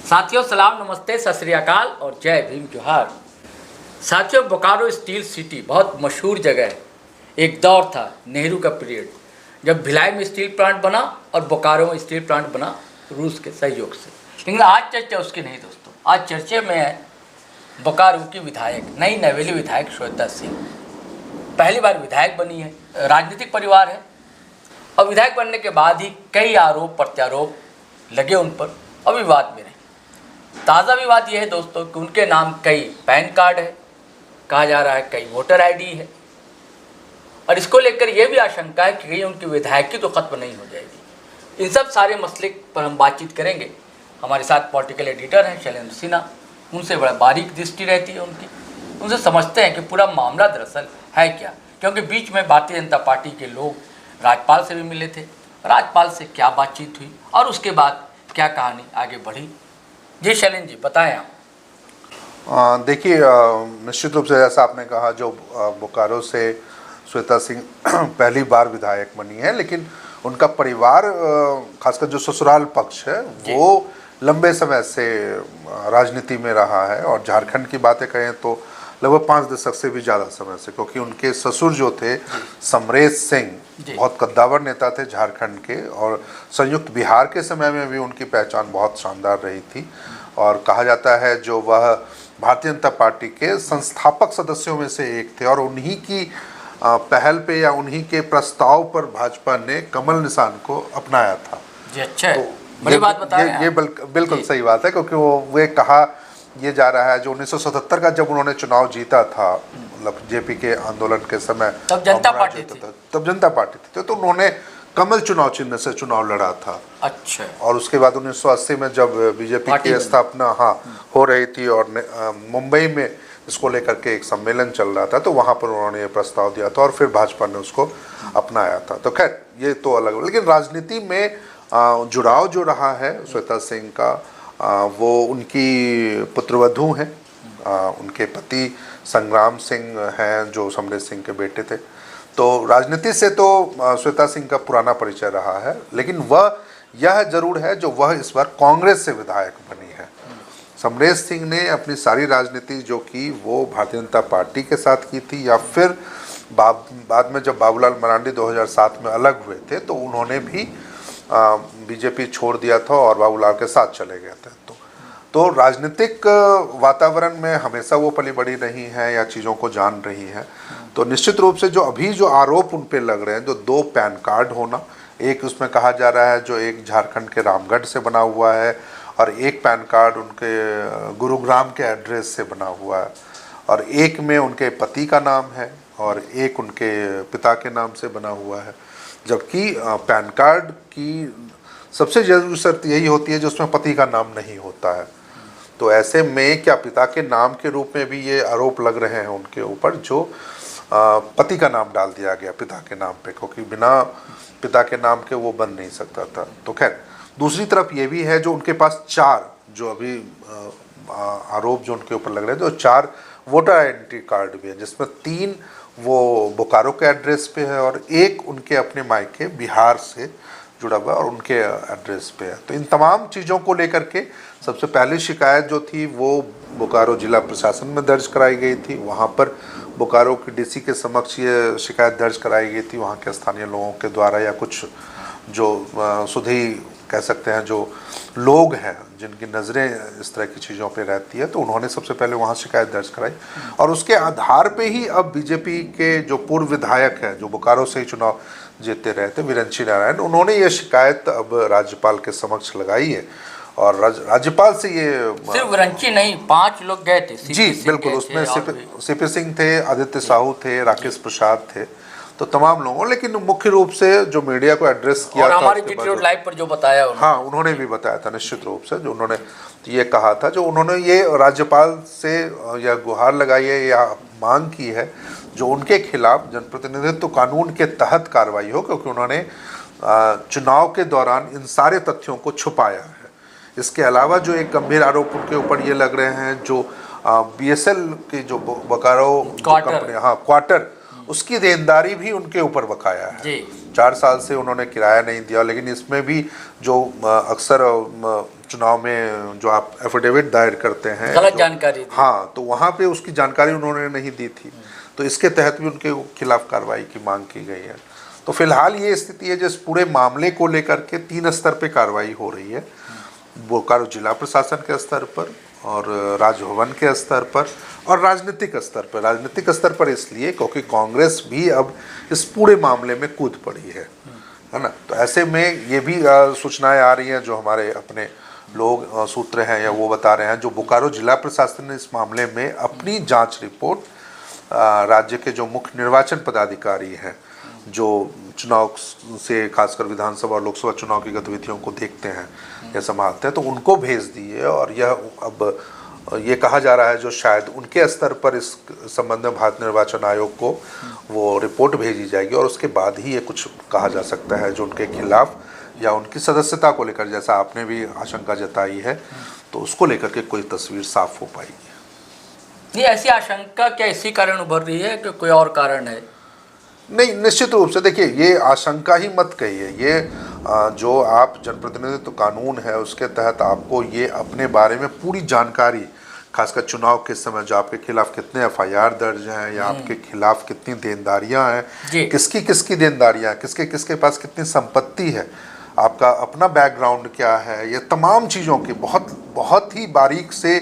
साथियों सलाम नमस्ते सत श्री अकाल और जय भीम जोहार। साथियों बोकारो स्टील सिटी बहुत मशहूर जगह है। एक दौर था नेहरू का पीरियड जब भिलाई में स्टील प्लांट बना और बोकारो में स्टील प्लांट बना रूस के सहयोग से। लेकिन आज चर्चा उसकी नहीं दोस्तों, आज चर्चे में है बोकारो की विधायक नई नवेली विधायक श्वेता सिंह। पहली बार विधायक बनी है, राजनीतिक परिवार है और विधायक बनने के बाद ही कई आरोप प्रत्यारोप लगे उन पर और विवाद में रहे। ताज़ा विवाद यह है दोस्तों कि उनके नाम कई पैन कार्ड है, कहा जा रहा है कई वोटर आईडी है और इसको लेकर यह भी आशंका है कि कहीं उनकी विधायकी तो खत्म नहीं हो जाएगी। इन सब सारे मसले पर हम बातचीत करेंगे। हमारे साथ पॉलिटिकल एडिटर हैं शैलेंद्र सिन्हा, उनसे बड़ा बारीक दृष्टि रहती है उनकी, उनसे समझते हैं कि पूरा मामला दरअसल है क्या। क्योंकि बीच में भारतीय जनता पार्टी के लोग राज्यपाल से भी मिले थे, राज्यपाल से क्या बातचीत हुई और उसके बाद क्या कहानी आगे बढ़ी। जी शैलेंद्र जी बताएं आप। देखिए, निश्चित रूप से जैसा आपने कहा, जो बोकारो से श्वेता सिंह पहली बार विधायक बनी है, लेकिन उनका परिवार खासकर जो ससुराल पक्ष है वो लंबे समय से राजनीति में रहा है। और झारखंड की बातें कहें तो लगभग 5 दशक से भी ज़्यादा समय से, क्योंकि उनके ससुर जो थे समरेश सिंह बहुत कद्दावर नेता थे झारखंड के, और संयुक्त बिहार के समय में भी उनकी पहचान बहुत शानदार रही थी। और कहा जाता है जो वह भारतीय जनता पार्टी के संस्थापक सदस्यों में से एक थे, और उन्हीं की पहल पे या उन्हीं के प्रस्ताव पर भाजपा ने कमल निशान को अपनाया था। जी अच्छा, तो बड़ी बात बताएं ये बिल्कुल सही बात है, क्योंकि वो कहा ये जा रहा है जो 1977 का जब उन्होंने चुनाव जीता था, मतलब जेपी के आंदोलन के समय, तब जनता पार्टी थी, तो उन्होंने कमल चुनाव चिन्ह से चुनाव लड़ा था। अच्छा। और उसके बाद 1980 में जब बीजेपी की स्थापना हो रही थी और मुंबई में इसको लेकर के एक सम्मेलन चल रहा था, तो वहाँ पर उन्होंने ये प्रस्ताव दिया था और फिर भाजपा ने उसको अपनाया था। तो खैर ये तो अलग, लेकिन राजनीति में जुड़ाव जो रहा है श्वेता सिंह का, वो उनकी पुत्रवधू हैं। उनके पति संग्राम सिंह हैं जो समरेश सिंह के बेटे थे। तो राजनीति से तो श्वेता सिंह का पुराना परिचय रहा है, लेकिन वह यह जरूर है जो वह इस बार कांग्रेस से विधायक बनी है। समरेश सिंह ने अपनी सारी राजनीति जो की वो भारतीय जनता पार्टी के साथ की थी, या फिर बाद में जब बाबूलाल मरांडी 2007 में अलग हुए थे तो उन्होंने भी बीजेपी छोड़ दिया था और बाबूलाल के साथ चले गए थे। तो राजनीतिक वातावरण में हमेशा वो पली बड़ी रही हैं या चीज़ों को जान रही हैं। तो निश्चित रूप से जो आरोप उन पे लग रहे हैं, जो 2 पैन कार्ड होना, एक उसमें कहा जा रहा है जो एक झारखंड के रामगढ़ से बना हुआ है और एक पैन कार्ड उनके गुरुग्राम के एड्रेस से बना हुआ है, और एक में उनके पति का नाम है और एक उनके पिता के नाम से बना हुआ है। जबकि पैन कार्ड की सबसे जरूरी शर्त यही होती है जो उसमें पति का नाम नहीं होता है। तो ऐसे में क्या पिता के नाम के रूप में भी ये आरोप लग रहे हैं उनके ऊपर, जो पति का नाम डाल दिया गया पिता के नाम पे, क्योंकि बिना पिता के नाम के वो बन नहीं सकता था। तो खैर दूसरी तरफ ये भी है जो उनके पास 4 जो अभी आरोप जो उनके ऊपर लग रहे हैं, जो 4 वोटर आइडेंटिटी कार्ड भी है, जिसमें 3 वो बोकारो के एड्रेस पे है और एक उनके अपने मायके बिहार से जुड़ा हुआ और उनके एड्रेस पे है। तो इन तमाम चीज़ों को लेकर के सबसे पहली शिकायत जो थी वो बोकारो जिला प्रशासन में दर्ज कराई गई थी। वहाँ पर बोकारो की डीसी के समक्ष ये शिकायत दर्ज कराई गई थी, वहाँ के स्थानीय लोगों के द्वारा, या कुछ जो सुधी कह सकते हैं जो लोग हैं जिनकी नज़रें इस तरह की चीज़ों पे रहती है, तो उन्होंने सबसे पहले वहाँ शिकायत दर्ज कराई। और उसके आधार पे ही अब बीजेपी के जो पूर्व विधायक हैं जो बोकारो से ही चुनाव जीतते रहे थे, विरंची नारायण, उन्होंने ये शिकायत अब राज्यपाल के समक्ष लगाई है। और राज्यपाल से ये सिर्फ विरंची नहीं, 5 लोग गए थे। जी बिल्कुल, उसमें सीपी सिंह थे, आदित्य साहू थे, राकेश प्रसाद थे, तो तमाम लोगों, लेकिन मुख्य रूप से जो मीडिया को एड्रेस किया और था हमारे जीटी रोड लाइव पर जो बताया उन्होंने भी बताया था निश्चित रूप से, जो उन्होंने ये कहा था, जो उन्होंने ये राज्यपाल से या गुहार लगाई है या मांग की है जो उनके खिलाफ जनप्रतिनिधित्व कानून के तहत कार्रवाई हो, क्योंकि उन्होंने चुनाव के दौरान इन सारे तथ्यों को छुपाया है। इसके अलावा जो एक गंभीर आरोप उनके ऊपर ये लग रहे हैं, जो बीएसएल की जो बोकारो कंपनी क्वार्टर उसकी देनदारी भी उनके ऊपर बकाया है जी। 4 साल से उन्होंने किराया नहीं दिया। लेकिन इसमें भी जो अक्सर चुनाव में जो आप एफिडेविट दायर करते हैं, गलत जानकारी दी। हाँ, तो वहाँ पे उसकी जानकारी उन्होंने नहीं दी थी, तो इसके तहत भी उनके खिलाफ कार्रवाई की मांग की गई है। तो फिलहाल ये स्थिति है, जिस पूरे मामले को लेकर के 3 स्तर पे कार्रवाई हो रही है, बोकारो जिला प्रशासन के स्तर पर और राजभवन के स्तर पर और राजनीतिक स्तर पर। राजनीतिक स्तर पर इसलिए क्योंकि कांग्रेस भी अब इस पूरे मामले में कूद पड़ी है ना। तो ऐसे में ये भी सूचनाएं आ रही हैं, जो हमारे अपने लोग सूत्र हैं या वो बता रहे हैं, जो बोकारो जिला प्रशासन ने इस मामले में अपनी जांच रिपोर्ट राज्य के जो मुख्य निर्वाचन पदाधिकारी हैं, जो चुनाव से खासकर विधानसभा और लोकसभा चुनाव की गतिविधियों को देखते हैं या संभालते हैं, तो उनको भेज दी है। और यह अब ये कहा जा रहा है जो शायद उनके स्तर पर इस संबंध में भारत निर्वाचन आयोग को वो रिपोर्ट भेजी जाएगी और उसके बाद ही ये कुछ कहा जा सकता है जो उनके खिलाफ या उनकी सदस्यता को लेकर, जैसा आपने भी आशंका जताई है, तो उसको लेकर के कोई तस्वीर साफ हो पाएगी। ये ऐसी आशंका क्या इसी कारण उभर रही है कि कोई और कारण है? नहीं, निश्चित रूप से देखिए, ये आशंका ही मत कहिए। ये जो आप जनप्रतिनिधित्व कानून है उसके तहत आपको ये अपने बारे में पूरी जानकारी, खासकर चुनाव के समय जो आपके खिलाफ कितने एफआईआर दर्ज हैं या आपके खिलाफ कितनी देनदारियां हैं, किसकी किसकी देनदारियां, किसके किसके पास कितनी संपत्ति है, आपका अपना बैकग्राउंड क्या है, ये तमाम चीज़ों की बहुत बहुत ही बारीक से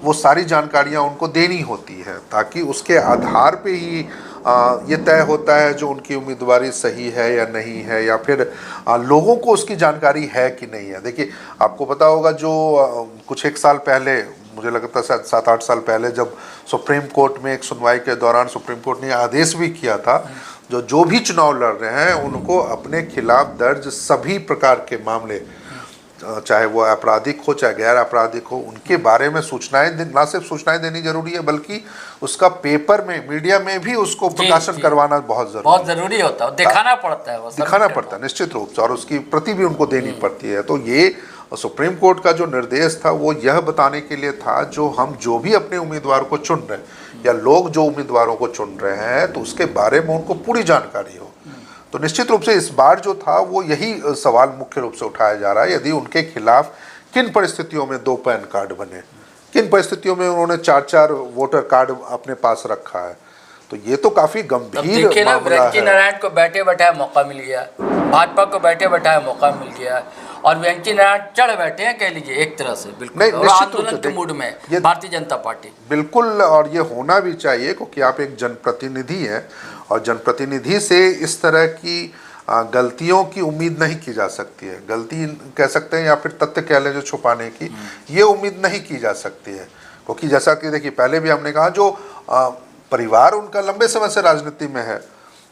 वो सारी जानकारियां उनको देनी होती है, ताकि उसके आधार पे ही ये तय होता है जो उनकी उम्मीदवारी सही है या नहीं है, या फिर लोगों को उसकी जानकारी है कि नहीं है। देखिए, आपको पता होगा जो कुछ 1 साल पहले, मुझे लगता है 7-8 साल पहले, जब सुप्रीम कोर्ट में एक सुनवाई के दौरान सुप्रीम कोर्ट ने आदेश भी किया था जो भी चुनाव लड़ रहे हैं उनको अपने खिलाफ दर्ज सभी प्रकार के मामले, चाहे वो आपराधिक हो चाहे गैर आपराधिक हो, उनके बारे में सूचनाएं, ना सिर्फ सूचनाएं देनी जरूरी है बल्कि उसका पेपर में, मीडिया में भी उसको प्रकाशन करवाना बहुत जरूरी होता है, दिखाना पड़ता है, वो दिखाना पड़ता है निश्चित रूप से, और उसकी प्रति भी उनको देनी पड़ती है। तो ये सुप्रीम कोर्ट का जो निर्देश था वो यह बताने के लिए था, जो भी अपने उम्मीदवार को चुन रहे हैं या लोग जो उम्मीदवारों को चुन रहे हैं, तो उसके बारे में उनको पूरी जानकारी हो। तो निश्चित रूप से इस बार जो था वो यही सवाल मुख्य रूप से उठाया जा रहा है, यदि उनके खिलाफ किन परिस्थितियों में 2 पैन कार्ड बने, किन परिस्थितियों में उन्होंने 4-4 वोटर कार्ड अपने पास रखा है, तो ये तो काफी गंभीर मामला है। नारायण को बैठे बैठाए मौका मिल गया, भाजपा को बैठे बैठाए मौका मिल गया, और वेंकी नारायण चढ़ बैठे हैं, कह लीजिए एक तरह से, बिल्कुल आंदोलन के मूड में भारतीय जनता पार्टी। बिल्कुल, और ये होना भी चाहिए क्योंकि आप एक जनप्रतिनिधि हैं और जनप्रतिनिधि से इस तरह की गलतियों की उम्मीद नहीं की जा सकती है। गलती कह सकते हैं या फिर तथ्य कह लें जो छुपाने की, ये उम्मीद नहीं की जा सकती है, क्योंकि जैसा कि देखिए पहले भी हमने कहा, जो परिवार उनका लंबे समय से राजनीति में है,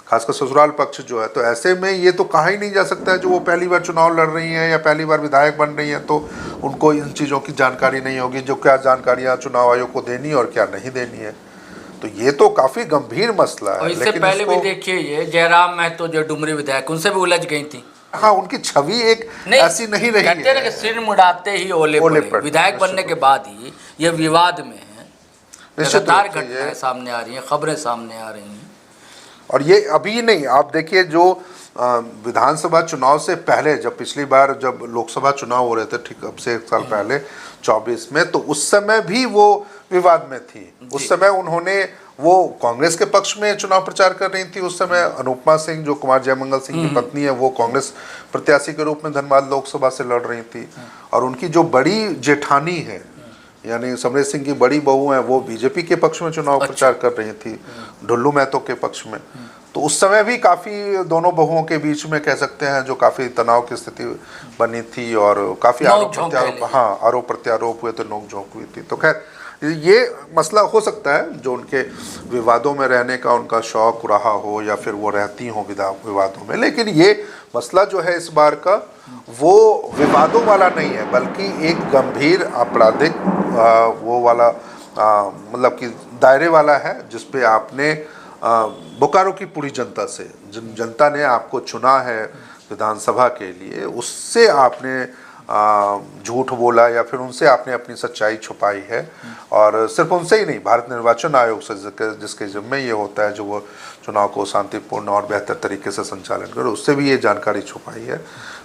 खासकर ससुराल पक्ष जो है, तो ऐसे में ये तो कहा ही नहीं जा सकता है जो वो पहली बार चुनाव लड़ रही हैं या पहली बार विधायक बन रही हैं तो उनको इन चीज़ों की जानकारी नहीं होगी, जो क्या जानकारियां चुनाव आयोग को देनी और क्या नहीं देनी है। तो ये तो काफी गंभीर मसला है। इससे पहले भी देखिए, ये जयराम महतो जो डुमरी विधायक, उनसे भी उलझ गई थी। हाँ, उनकी छवि एक ऐसी नहीं रही कहते है कि सिर मुड़ाते ही ओले पड़े। विधायक बनने के बाद ही ये विवाद में है, लगातार घटनाएं सामने आ रही हैं, खबरें सामने आ रही हैं। और ये अभी नहीं, आप देखिए जो विधानसभा चुनाव से पहले, जब पिछली बार जब लोकसभा चुनाव हो रहे थे, ठीक अब से 1 साल पहले 24 में, तो उस समय भी वो विवाद में थी। उस समय उन्होंने, वो कांग्रेस के पक्ष में चुनाव प्रचार कर रही थी। उस समय अनुपमा सिंह, जो कुमार जयमंगल सिंह की पत्नी है, वो कांग्रेस प्रत्याशी के रूप में धनबाद लोकसभा से लड़ रही थी, और उनकी जो बड़ी जेठानी है यानी समरेश सिंह की बड़ी बहू है, वो बीजेपी के पक्ष में चुनाव प्रचार कर रही थी, ढुल्लू महतो के पक्ष में। तो उस समय भी काफ़ी दोनों बहुओं के बीच में कह सकते हैं जो काफ़ी तनाव की स्थिति बनी थी और काफ़ी आरोप प्रत्यारोप हुए थे, नोक-झोंक हुई थी। तो खैर ये मसला हो सकता है जो उनके विवादों में रहने का उनका शौक रहा हो या फिर वो रहती हो विवादों में, लेकिन ये मसला जो है इस बार का वो विवादों वाला नहीं है, बल्कि एक गंभीर आपराधिक वो वाला मतलब कि दायरे वाला है, जिसपे आपने बोकारो की पूरी जनता से, जिन जनता ने आपको चुना है विधानसभा के लिए, उससे आपने झूठ बोला या फिर उनसे आपने अपनी सच्चाई छुपाई है। और सिर्फ उनसे ही नहीं, भारत निर्वाचन आयोग से जिसके जिम्मे ये होता है जो वो चुनाव को शांतिपूर्ण और बेहतर तरीके से संचालन करे, उससे भी ये जानकारी छुपाई है।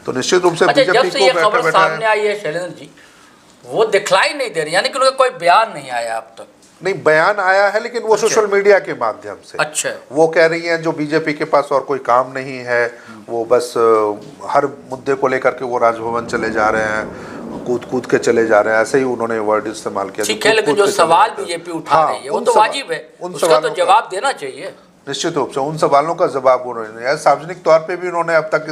तो निश्चित रूप से बीजेपी जब से ये को खबर सामने आई है शैलेंद्र जी, वो दिखलाई नहीं दे रही, यानी कि उनका कोई बयान नहीं आया अब तक। नहीं, बयान आया है लेकिन वो सोशल मीडिया के माध्यम से। अच्छा, वो कह रही हैं जो बीजेपी के पास और कोई काम नहीं है, वो बस हर मुद्दे को लेकर के वो राजभवन चले जा रहे हैं, कूद कूद के चले जा रहे हैं, ऐसे ही उन्होंने वर्ड इस्तेमाल किया। ठीक है, लेकिन जो सवाल बीजेपी उठा रही है वो तो वाजिब है, उसका तो जवाब देना चाहिए। निश्चित रूप से उन सवालों का जवाब उन्होंने सार्वजनिक तौर पे भी उन्होंने अब तक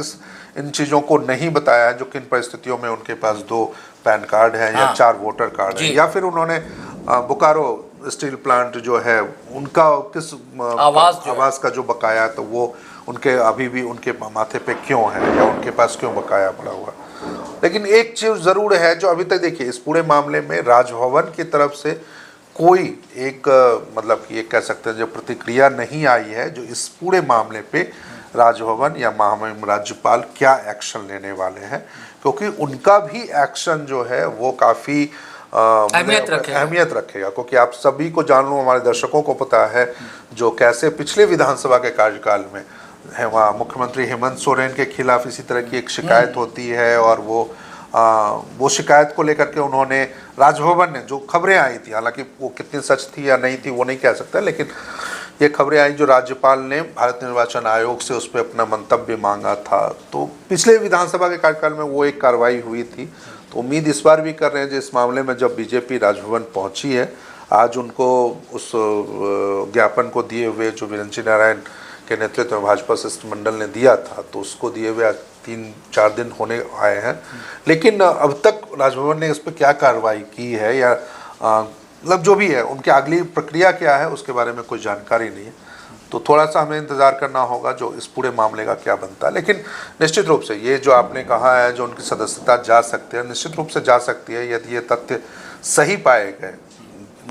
इन चीज़ों को नहीं बताया है, जो किन परिस्थितियों में उनके पास 2 पैन कार्ड हैं या 4 वोटर कार्ड हैं, या फिर उन्होंने बोकारो स्टील प्लांट जो है उनका किस आवास का जो बकाया है, तो वो उनके अभी भी उनके माथे पे क्यों है या उनके पास क्यों बकाया पड़ा हुआ। लेकिन एक चीज़ ज़रूर है जो अभी तक, देखिए, इस पूरे मामले में राजभवन की तरफ से कोई एक मतलब कि ये कह सकते हैं जो प्रतिक्रिया नहीं आई है, जो इस पूरे मामले पे राजभवन या महामहिम राज्यपाल क्या एक्शन लेने वाले हैं, क्योंकि उनका भी एक्शन जो है वो काफ़ी अहमियत रखेगा। क्योंकि आप सभी को जानूँ, हमारे दर्शकों को पता है जो कैसे पिछले विधानसभा के कार्यकाल में है वहाँ मुख्यमंत्री हेमंत सोरेन के खिलाफ इसी तरह की एक शिकायत होती है, और वो शिकायत को लेकर के उन्होंने राजभवन ने जो खबरें आई थी, हालांकि वो कितनी सच थी या नहीं थी वो नहीं कह सकता, लेकिन ये खबरें आई जो राज्यपाल ने भारत निर्वाचन आयोग से उस पर अपना मंतव्य मांगा था। तो पिछले विधानसभा के कार्यकाल में वो एक कार्रवाई हुई थी। तो उम्मीद इस बार भी कर रहे हैं जो इस मामले में जब बीजेपी राजभवन पहुंची है, आज उनको उस ज्ञापन को दिए हुए जो विरंची नारायण के नेतृत्व में भाजपा शिष्टमंडल ने दिया था, तो उसको दिए हुए आज 3-4 दिन होने आए हैं, लेकिन अब तक राजभवन ने इस पर क्या कार्रवाई की है या मतलब जो भी है उनकी अगली प्रक्रिया क्या है उसके बारे में कोई जानकारी नहीं है। तो थोड़ा सा हमें इंतज़ार करना होगा जो इस पूरे मामले का क्या बनता है। लेकिन निश्चित रूप से ये जो आपने कहा है जो उनकी सदस्यता जा सकते हैं, निश्चित रूप से जा सकती है यदि ये तथ्य सही पाए गए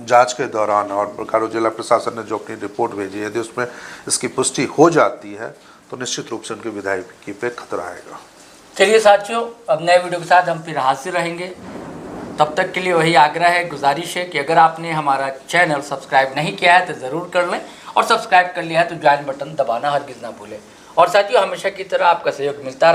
जांच के दौरान, और बोकारो जिला प्रशासन ने जो अपनी रिपोर्ट भेजी है यदि उसमें इसकी पुष्टि हो जाती है तो निश्चित रूप से उनकी विधायकी पे खतरा आएगा। चलिए साथियों, अब नए वीडियो के साथ हम फिर हाजिर रहेंगे। तब तक के लिए वही आग्रह है, गुजारिश है कि अगर आपने हमारा चैनल सब्सक्राइब नहीं किया है तो ज़रूर कर लें, और सब्सक्राइब कर लिया है तो ज्वाइन बटन दबाना हरगिज़ ना भूलें। और साथियों, हमेशा की तरह आपका सहयोग मिलता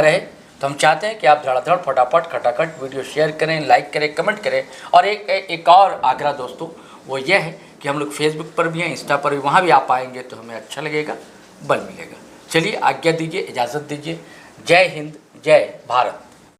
रहे तो हम चाहते हैं कि आप धड़ाधड़ फटाफट खटाखट वीडियो शेयर करें, लाइक करें, कमेंट करें। और एक और आग्रह दोस्तों, वो ये है कि हम लोग फेसबुक पर भी हैं, इंस्टा पर भी, वहाँ भी आप आएंगे तो हमें अच्छा लगेगा, बल मिलेगा। चलिए आज्ञा दीजिए, इजाज़त दीजिए। जय हिंद, जय भारत।